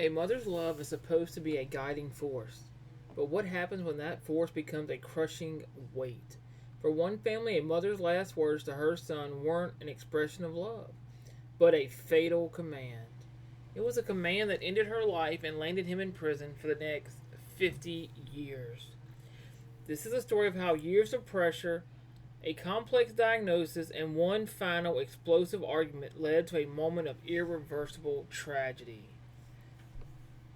A mother's love is supposed to be a guiding force, but what happens when that force becomes a crushing weight? For one family, a mother's last words to her son weren't an expression of love, but a fatal command. It was a command that ended her life and landed him in prison for the next 50 years. This is a story of how years of pressure, a complex diagnosis, and one final explosive argument led to a moment of irreversible tragedy.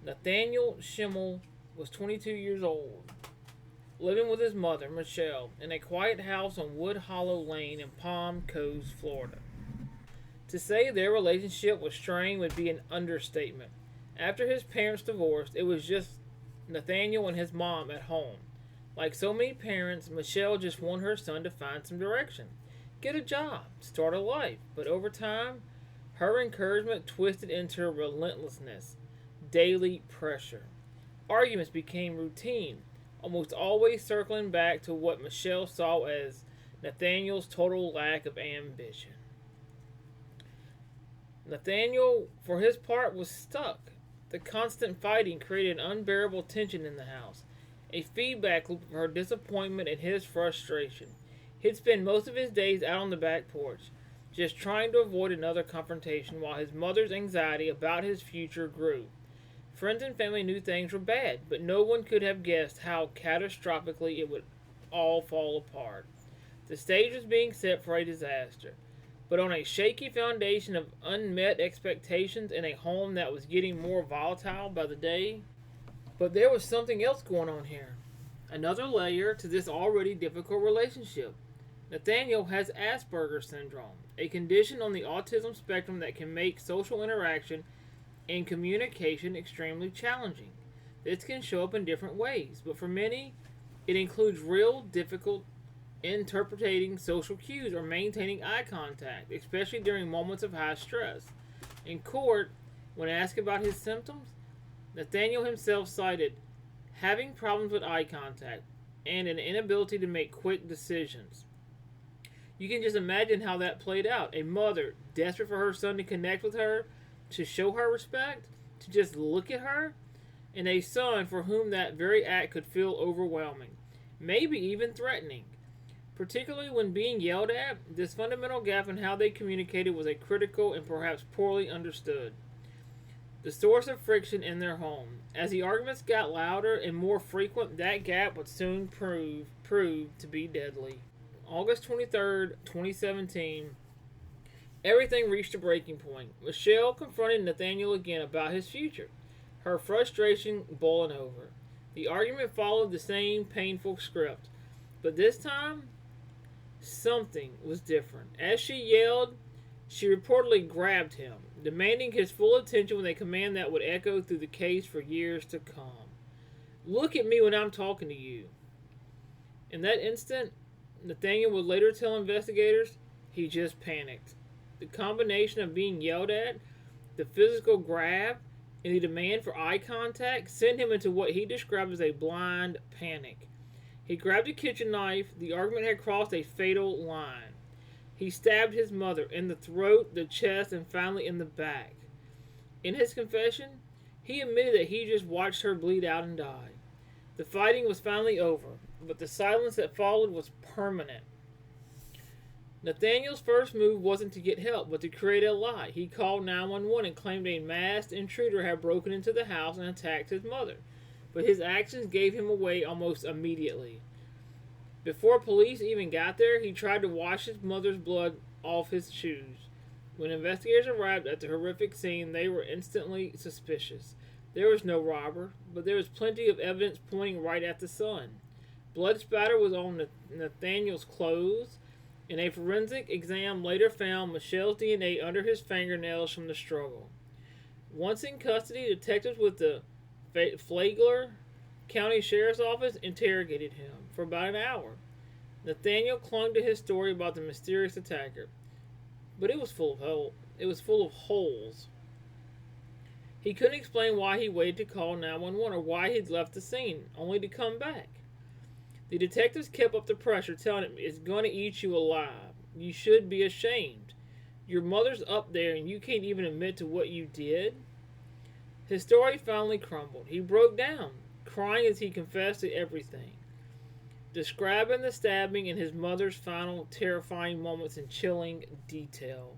Nathaniel Schimmel was 22 years old, living with his mother, Michelle, in a quiet house on Wood Hollow Lane in Palm Coast, Florida. To say their relationship was strained would be an understatement. After his parents divorced, it was just Nathaniel and his mom at home. Like so many parents, Michelle just wanted her son to find some direction, get a job, start a life. But over time, her encouragement twisted into relentlessness, daily pressure. Arguments became routine, almost always circling back to what Michelle saw as Nathaniel's total lack of ambition. Nathaniel, for his part, was stuck. The constant fighting created an unbearable tension in the house, a feedback loop of her disappointment and his frustration. He'd spend most of his days out on the back porch, just trying to avoid another confrontation, while his mother's anxiety about his future grew. Friends and family knew things were bad, but no one could have guessed how catastrophically it would all fall apart. The stage was being set for a disaster, but on a shaky foundation of unmet expectations in a home that was getting more volatile by the day. But there was something else going on here. Another layer to this already difficult relationship. Nathaniel has Asperger's syndrome, a condition on the autism spectrum that can make social interaction and communication extremely challenging. This can show up in different ways, but for many, it includes real difficult interpreting social cues or maintaining eye contact, especially during moments of high stress. In court, when asked about his symptoms, Nathaniel himself cited having problems with eye contact and an inability to make quick decisions. You can just imagine how that played out. A mother desperate for her son to connect with her, to show her respect, to just look at her, and a son for whom that very act could feel overwhelming, maybe even threatening. Particularly when being yelled at, this fundamental gap in how they communicated was a critical and perhaps poorly understood. The source of friction in their home. As the arguments got louder and more frequent, that gap would soon prove to be deadly. August 23rd, 2017, everything reached a breaking point. Michelle confronted Nathaniel again about his future, her frustration boiling over. The argument followed the same painful script, but this time, something was different. As she yelled, she reportedly grabbed him, demanding his full attention with a command that would echo through the case for years to come. Look at me when I'm talking to you. In that instant, Nathaniel would later tell investigators he just panicked. The combination of being yelled at, the physical grab, and the demand for eye contact sent him into what he described as a blind panic. He grabbed a kitchen knife. The argument had crossed a fatal line. He stabbed his mother in the throat, the chest, and finally in the back. In his confession, he admitted that he just watched her bleed out and die. The fighting was finally over, but the silence that followed was permanent. Nathaniel's first move wasn't to get help, but to create a lie. He called 911 and claimed a masked intruder had broken into the house and attacked his mother. But his actions gave him away almost immediately. Before police even got there, he tried to wash his mother's blood off his shoes. When investigators arrived at the horrific scene, they were instantly suspicious. There was no robber, but there was plenty of evidence pointing right at the son. Blood spatter was on Nathaniel's clothes, and a forensic exam later found Michelle's DNA under his fingernails from the struggle. Once in custody, detectives with the Flagler County Sheriff's Office interrogated him for about an hour. Nathaniel clung to his story about the mysterious attacker, but it was full of holes. He couldn't explain why he waited to call 911 or why he'd left the scene, only to come back. The detectives kept up the pressure, telling him, "It's going to eat you alive. You should be ashamed. Your mother's up there and you can't even admit to what you did." His story finally crumbled. He broke down, crying as he confessed to everything, describing the stabbing and his mother's final terrifying moments in chilling detail.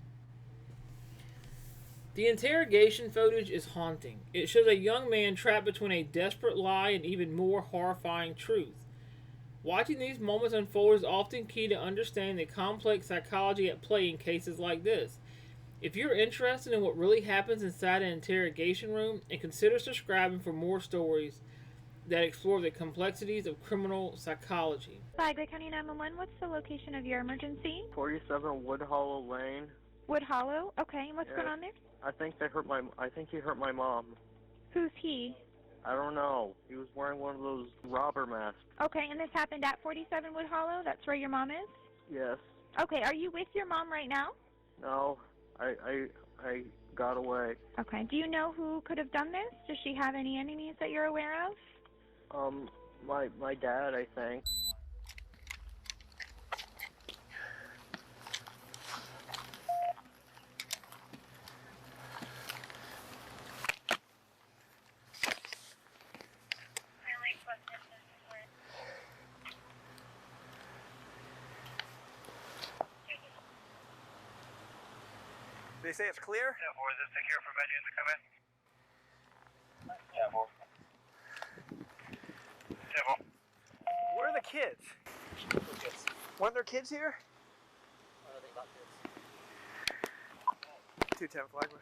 The interrogation footage is haunting. It shows a young man trapped between a desperate lie and even more horrifying truth. Watching these moments unfold is often key to understanding the complex psychology at play in cases like this. If you're interested in what really happens inside an interrogation room, and consider subscribing for more stories that explore the complexities of criminal psychology. Flagler County 911, what's the location of your emergency? 47 Wood Hollow Lane. Wood Hollow? Okay, what's going on there? I think he hurt my mom. Who's he? I don't know. He was wearing one of those robber masks. Okay, and this happened at 47 Wood Hollow? That's where your mom is? Yes. Okay, are you with your mom right now? No, I got away. Okay, do you know who could have done this? Does she have any enemies that you're aware of? My dad, I think. They say it's clear? Yeah, 4, is it secure for med units to come in? Yeah, 4. Yeah, 4. Where are the kids? Kids. Weren't there kids here? What do you think about kids? 210 Flagler.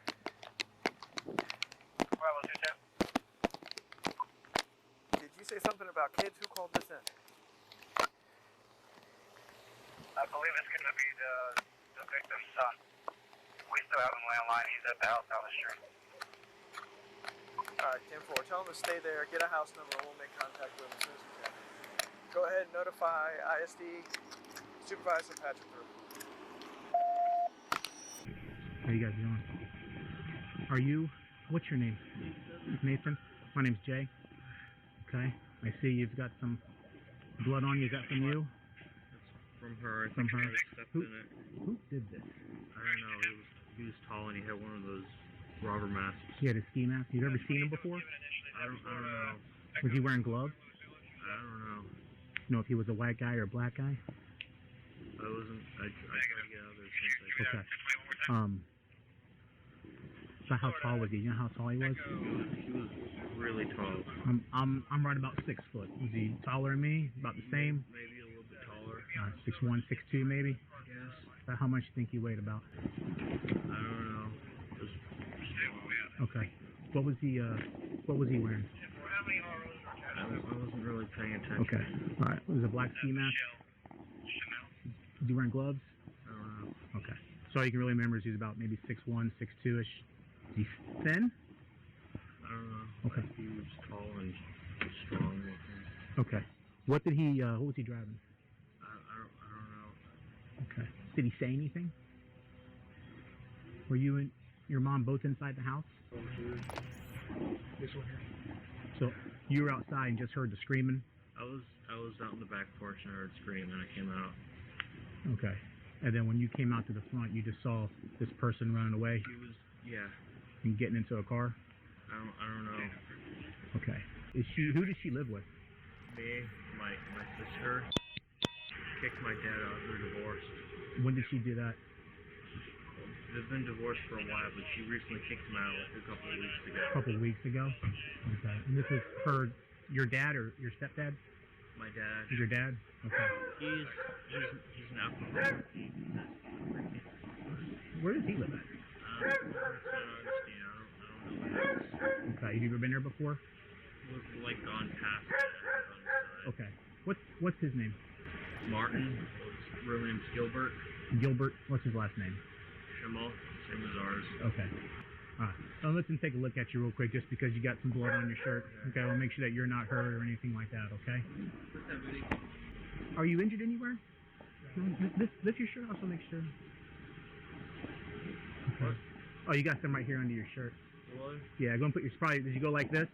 Bravo 210. Did you say something about kids? Who called this in? I believe it's going to be the victim's son. We still have him landline. He's at the house down the street. Alright, 10-4. Tell them to stay there. Get a house number and we'll make contact with them as soon as we can. Go ahead and notify ISD Supervisor Patrick Group. How you guys doing? What's your name? Nathan? My name's Jay. Okay. I see you've got some blood on you. Is that from you? From her. I From think her. she stepped in it. Who did this? I don't know. He was tall and he had one of those robber masks. He had a ski mask. You've ever seen him before? I don't know. Was he wearing gloves? I don't know. You know if he was a white guy or a black guy? I wasn't. I tried to get out of there since Okay. So how tall was he? You know how tall he was? He was really tall. I'm right about 6 foot. Was he taller than me? About the same? Maybe a little bit taller. 6'1", 6'2", maybe? Yes. About how much do you think he weighed about? I don't know. Just Okay. What was he wearing? I wasn't really paying attention. Okay. All right. Was it a black ski mask? Was he wearing gloves? I don't know. Okay. So all you can really remember is he's about maybe 6'1", 6'2"-ish. Is he thin? I don't know. Okay. He was tall and strong looking. Okay. What was he driving? I don't know. Okay. Did he say anything? Were you and your mom both inside the house? This one here. So you were outside and just heard the screaming? I was out in the back porch and I heard screaming and I came out. Okay. And then when you came out to the front, you just saw this person running away He was, yeah. and getting into a car? I don't know. Okay. Who does she live with? Me, my sister kicked my dad out. They're divorced. When did she do that? They've been divorced for a while, but she recently kicked him out like a couple of weeks ago. A couple of weeks ago? Okay. And this is your dad or your stepdad? My dad. Is your dad? Okay. He's an alcoholic. Where does he live at? I don't know. Okay. Have you ever been there before? It was like gone past that on the side. Okay. What's his name? Martin. His real name's Gilbert. Gilbert. What's his last name? Schimmel. Same as ours. Okay. All right. So let's take a look at you real quick, just because you got some blood on your shirt. Okay. We'll make sure that you're not hurt or anything like that. Okay. Are you injured anywhere? Lift your shirt. Also make sure. Okay. Oh, you got some right here under your shirt. What? Yeah. Go and put your sprite. Did you go like this?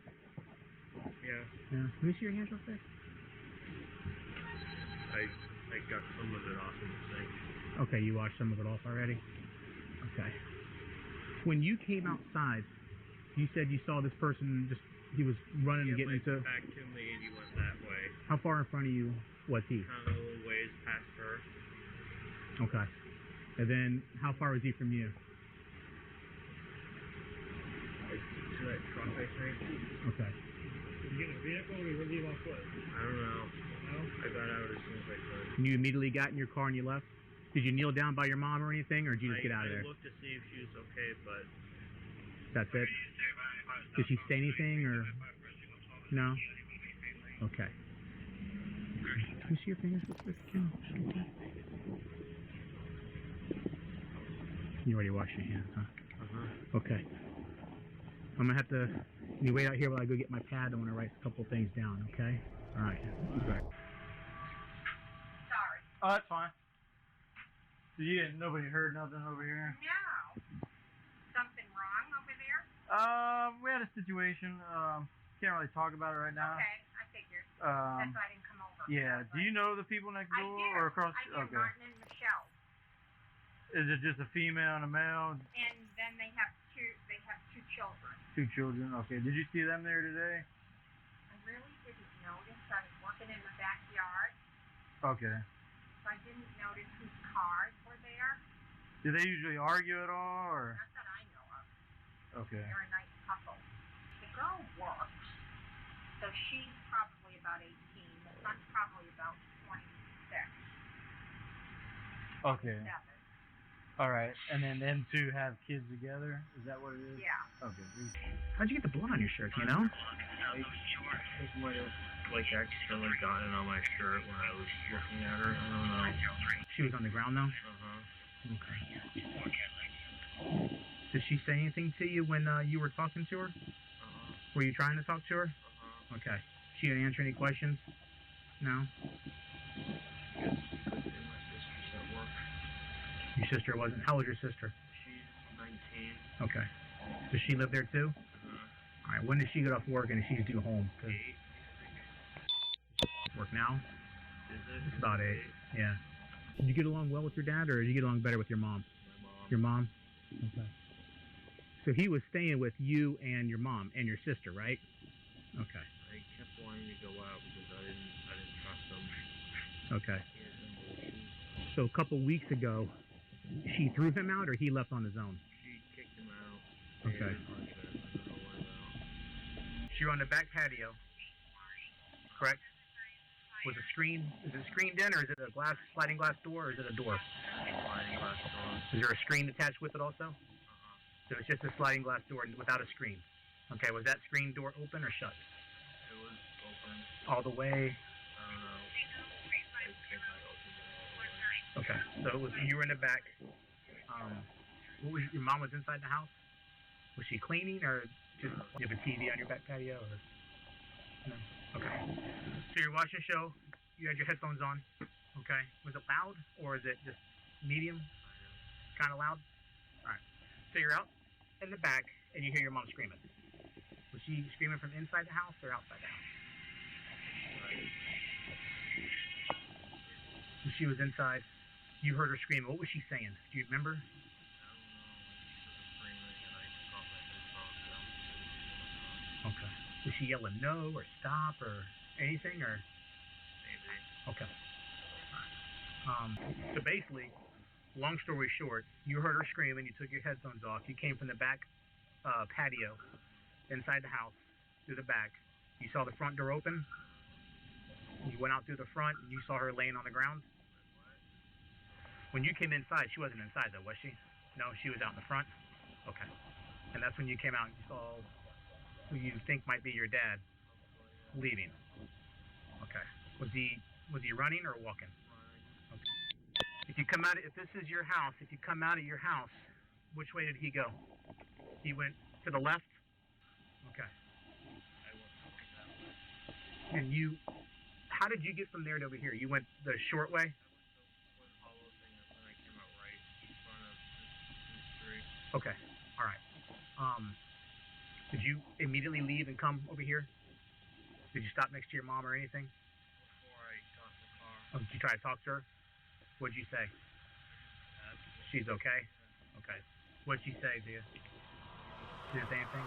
Yeah. Yeah. Let me see your hands real quick. I got some of it off in the sink. Okay, you washed some of it off already? Okay. When you came outside, You said you saw this person he was running and getting went into... back to me and he went that way. How far in front of you was he? Kind of a little ways past her. Okay. And then how far was he from you? To that truck, I think. Okay. Did you get in a vehicle or did you leave on foot? I don't know. No? I got out as soon as I could. And you immediately got in your car and you left? Did you kneel down by your mom or anything, or did you just get out of there? I looked to see if she was okay, but... That's it? Did she say anything, or... No? Okay. Can you see your fingers real quick, Kim? You already washed your hands, huh? Uh-huh. Okay. I'm gonna have to... You wait out here while I go get my pad. I want to write a couple things down, okay? Alright. Sorry. Oh, that's fine. Nobody heard nothing over here? No. Something wrong over there? We had a situation. Can't really talk about it right now. Okay, I figured. That's why I didn't come over. Yeah. Do you know the people next I door do. or across? I do, Okay. Martin and Michelle. Is it just a female and a male? And then they have two children. Two children. Okay. Did you see them there today? I really didn't notice. I was working in the backyard, Okay. so I didn't notice whose cars were there. Do they usually argue at all, or? Not that I know of. Okay. They're a nice couple. The girl works, so she's probably about 18. The son's probably about 26. Okay. 7. All right. And then them two have kids together. Is that what it is? Yeah. Okay. How'd you get the blood on your shirt, you know? I think might have, like, accidentally gotten on my shirt when I was looking at her. I don't know. She was on the ground, though? Uh-huh. Okay. Did she say anything to you when you were talking to her? Uh-huh. Were you trying to talk to her? Uh-huh. Okay. She didn't answer any questions? No? Yes, because my sister's at work. Your sister wasn't. How old is your sister? She's 19. Okay. Does she live there too? Uh-huh. Alright, when does she get off work and is she due home? 'Cause 8. work now? Is it? It's about 8. Yeah. Did you get along well with your dad, or did you get along better with your mom? My mom. Your mom? Okay. So he was staying with you and your mom and your sister, right? Okay. I kept wanting to go out because I didn't trust him. Okay. He had some bullshit. So a couple weeks ago, she threw him out, or he left on his own? She kicked him out. Okay. They had an argument. I don't know what about. So you're on the back patio, correct? With a screen? Is it screened in, or is it a sliding glass door, or is it a door? Sliding glass door. Is there a screen attached with it also? Uh-huh. So it's just a sliding glass door without a screen. Okay, was that screen door open or shut? It was open. All the way? I don't know. I think I opened it all the way. Okay, so it was, you were in the back. Your mom was inside the house? Was she cleaning, or just you have a TV on your back patio? Or? No? Okay. So you're watching a show, you had your headphones on, okay. Was it loud, or is it just medium? Kind of loud? Alright. So you're out in the back, and you hear your mom screaming. Was she screaming from inside the house, or outside the house? When she was inside, you heard her screaming. What was she saying? Do you remember? I don't know. I just started screaming and I took off my headphones. Okay. Was she yelling no, or stop, or anything, or? Maybe. Okay. So basically, long story short, you heard her screaming, you took your headphones off, you came from the back patio, inside the house, through the back. You saw the front door open, you went out through the front, and you saw her laying on the ground. When you came inside, she wasn't inside though, was she? No, she was out in the front? Okay. And that's when you came out and you saw who you think might be your dad leaving. Okay. Was he running or walking? Okay. If this is your house, if you come out of your house, which way did he go? He went to the left? Okay. And how did you get from there to over here? You went the short way? I went the hollow thing and then I came out right in front of the street. Okay. All right. Did you immediately leave and come over here? Did you stop next to your mom or anything? Before I got in the car. Did you try to talk to her? What'd you say? She's okay? Okay. What'd she say to you? Do the same thing.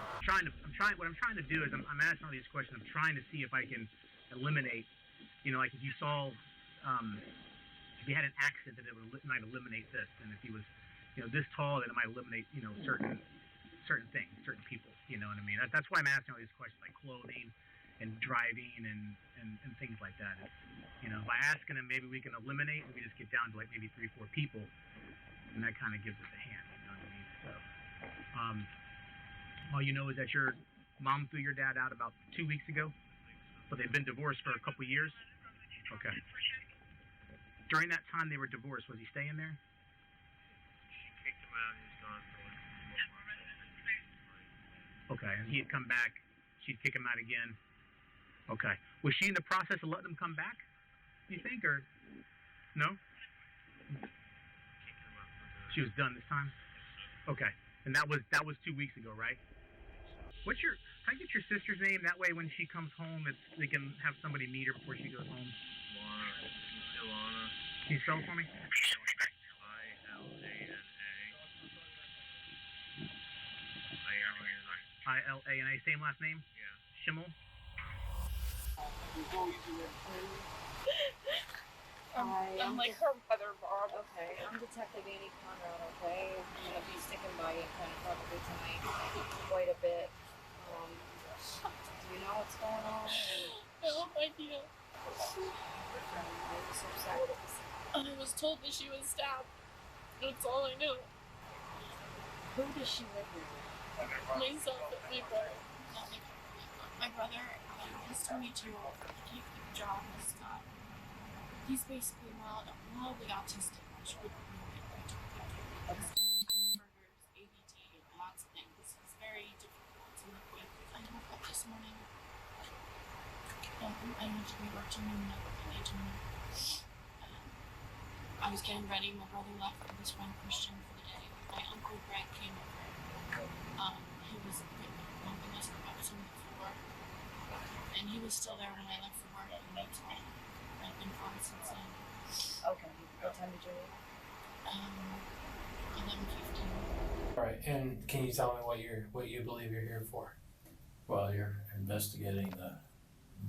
What I'm trying to do is I'm asking all these questions. I'm trying to see if I can eliminate, like if you saw, if you had an accent, that it might eliminate this, and if he was, this tall, then it might eliminate, certain things, certain people. You know what I mean? That's why I'm asking all these questions, like clothing and driving and things like that. By asking him, maybe we can eliminate, and we just get down to like maybe 3 or 4 people, and that kind of gives us a hand. You know what I mean? So, all you know is that your mom threw your dad out about 2 weeks ago, but they've been divorced for a couple years. Okay. During that time they were divorced, was he staying there? She kicked him out and he's gone for like 4 months. Okay, and he'd come back, she'd kick him out again. Okay. Was she in the process of letting him come back, you think, or no? She was done this time? Okay. And that was 2 weeks ago, right? Can I get your sister's name? That way when she comes home, they can have somebody meet her before she goes home. Ilana. Can you spell it for me? I-L-A-N-A. Same last name? Yeah. Schimmel? I'm like her brother, Bob. Okay, I'm Detective Amy Conrad, okay? I'm gonna be sticking by you kind of probably tonight quite a bit. Do you know what's going on? No idea. I'm so sad. I was told that she was stabbed. That's all I know. Who does she live with? Myself and my brother. Not my brother. He's 22. He can't keep a job. He's basically mildly autistic, which would Asperger's, ADD, lots of things. It's very difficult to live with. I woke up this morning. I usually work to noon at the age of noon. I was getting ready. My brother left with his friend Christian for the day. My uncle Greg came over. He was bumping us about some of the floor. And he was still there when I left for work. And that's all. I've been gone since then. Okay, what time did you leave? 11:15. All right, and can you tell me what you believe you're here for? Well, you're investigating the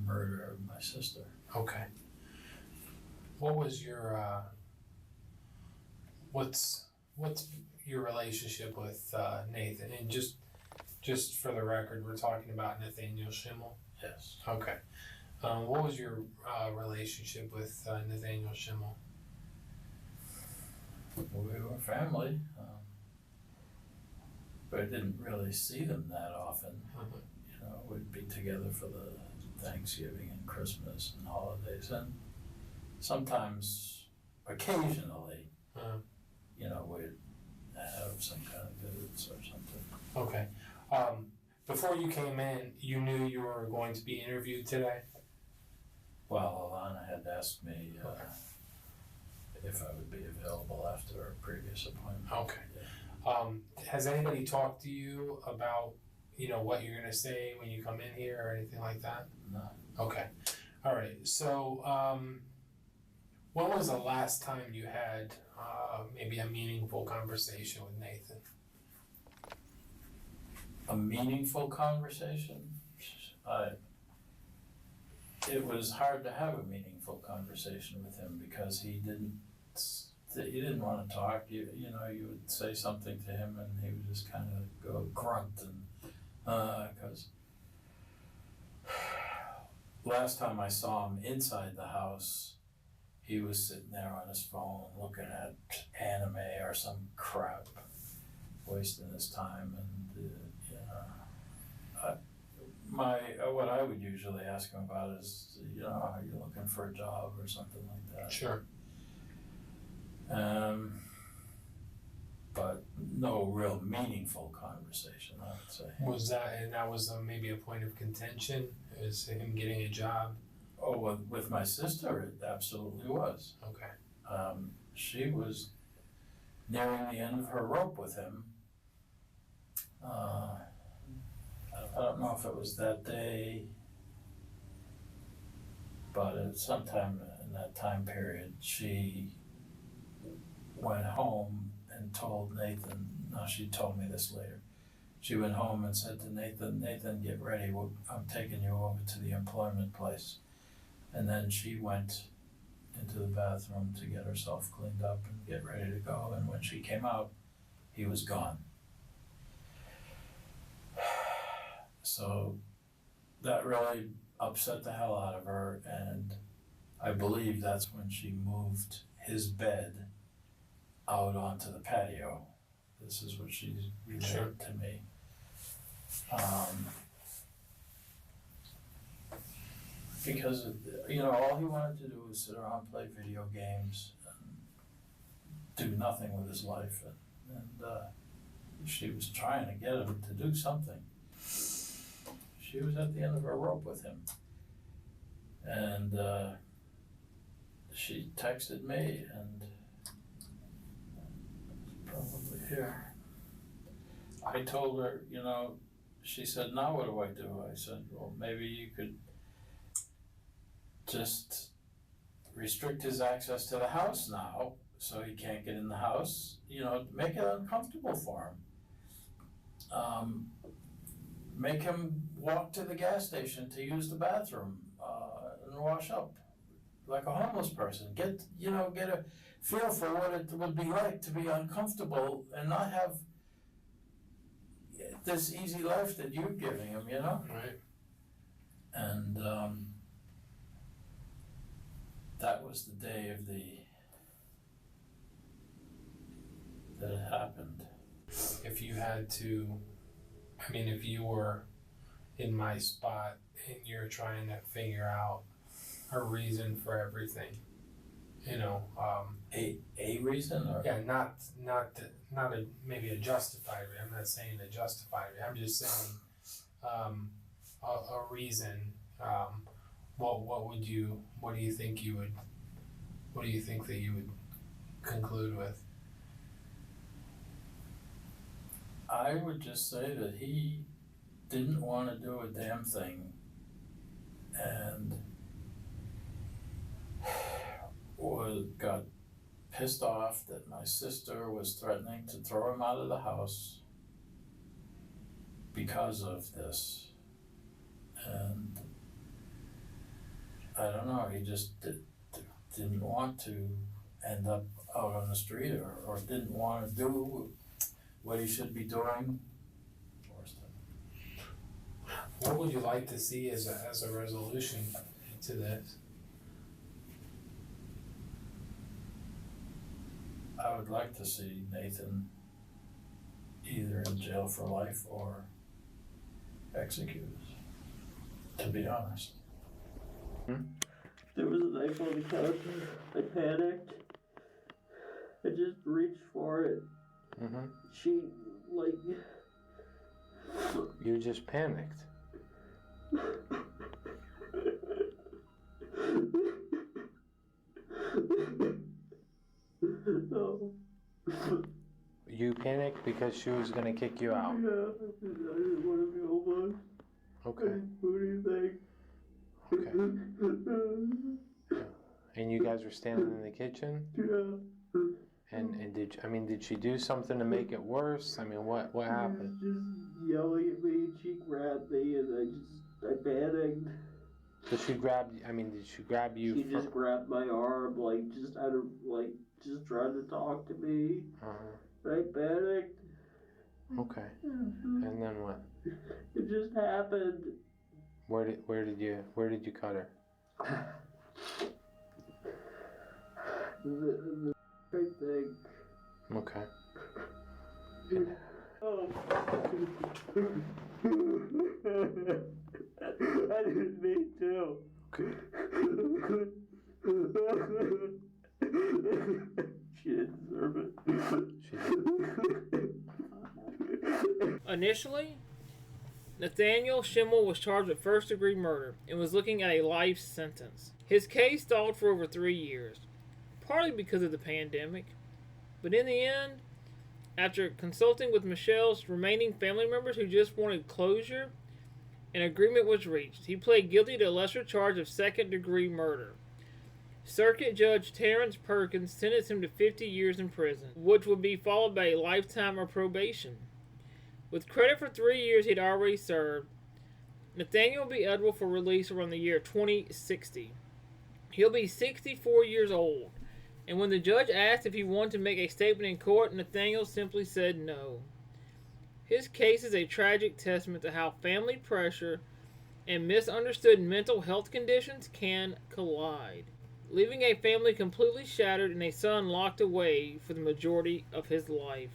murder of my sister. Okay. What was your what's your relationship with Nathan? And just for the record, we're talking about Nathaniel Schimmel. Yes. Okay. What was your relationship with Nathaniel Schimmel? We were family, but I didn't really see them that often. Mm-hmm. We'd be together for the Thanksgiving and Christmas and holidays, and sometimes, occasionally, we'd have some kind of visits or something. Okay. Before you came in, you knew you were going to be interviewed today? Well, Alana had asked me if I would be available after a previous appointment. Okay. Has anybody talked to you about, what you're going to say when you come in here or anything like that? No. Okay. All right. So, when was the last time you had maybe a meaningful conversation with Nathan? A meaningful conversation? It was hard to have a meaningful conversation with him because he didn't want to talk. You would say something to him and he would just kind of go grunt because last time I saw him inside the house, he was sitting there on his phone looking at anime or some crap, wasting his time. And what I would usually ask him about is, are you looking for a job or something like that? Sure. But no real meaningful conversation, I would say. That was maybe a point of contention? Is him getting a job? Oh, with my sister, it absolutely was. Okay. She was nearing the end of her rope with him. I don't know if it was that day, but at sometime in that time period, she went home and told Nathan, now she told me this later, she went home and said to Nathan, "Nathan, get ready. I'm taking you over to the employment place." And then she went into the bathroom to get herself cleaned up and get ready to go. And when she came out, he was gone. So that really upset the hell out of her, and I believe that's when she moved his bed out onto the patio. This is what she relayed to me. Because, you know, all he wanted to do was sit around, play video games, and do nothing with his life. And she was trying to get him to do something. She was at the end of her rope with him. And she texted me, and probably here. I told her, you know, she said, "Now what do I do?" I said, "Well, maybe you could just restrict his access to the house now, so he can't get in the house. You know, make it uncomfortable for him. Make him walk to the gas station to use the bathroom and wash up like a homeless person. Get a feel for what it would be like to be uncomfortable and not have this easy life that you're giving him, you know?" Right. And that was the day that it happened. If you had to, I mean, if you were in my spot and you're trying to figure out a reason for everything, you know, a reason, or not maybe a justified reason. I'm not saying a justified reason. I'm just saying a reason. What do you think that you would conclude with? I would just say that he didn't want to do a damn thing, and got pissed off that my sister was threatening to throw him out of the house because of this. And I don't know, he just didn't want to end up out on the street, or didn't want to do what he should be doing. What would you like to see as a resolution to this? I would like to see Nathan either in jail for life or executed, to be honest. There was a knife on the couch. I panicked. I just reached for it. Mm-hmm. She, like... You just panicked. No. You panicked because she was gonna kick you out. Yeah, I didn't want to be homeless. Okay. What do you think? Okay. And you guys were standing in the kitchen? Yeah. And did she do something to make it worse? I mean, what happened? She was just yelling at me. She grabbed me, and I panicked. So she grabbed you? She just grabbed my arm, just trying to talk to me. I panicked. Okay. And then what? It just happened. Where did you cut her? The right thing. Okay. Oh. I didn't mean to. She didn't deserve it. Initially, Nathaniel Schimmel was charged with first-degree murder and was looking at a life sentence. His case stalled for over 3 years, partly because of the pandemic, but in the end, after consulting with Michelle's remaining family members who just wanted closure, an agreement was reached. He pled guilty to a lesser charge of second-degree murder. Circuit Judge Terrence Perkins sentenced him to 50 years in prison, which would be followed by a lifetime of probation. With credit for 3 years he'd already served, Nathaniel will be eligible for release around the year 2060. He'll be 64 years old, and when the judge asked if he wanted to make a statement in court, Nathaniel simply said no. His case is a tragic testament to how family pressure and misunderstood mental health conditions can collide, leaving a family completely shattered and a son locked away for the majority of his life.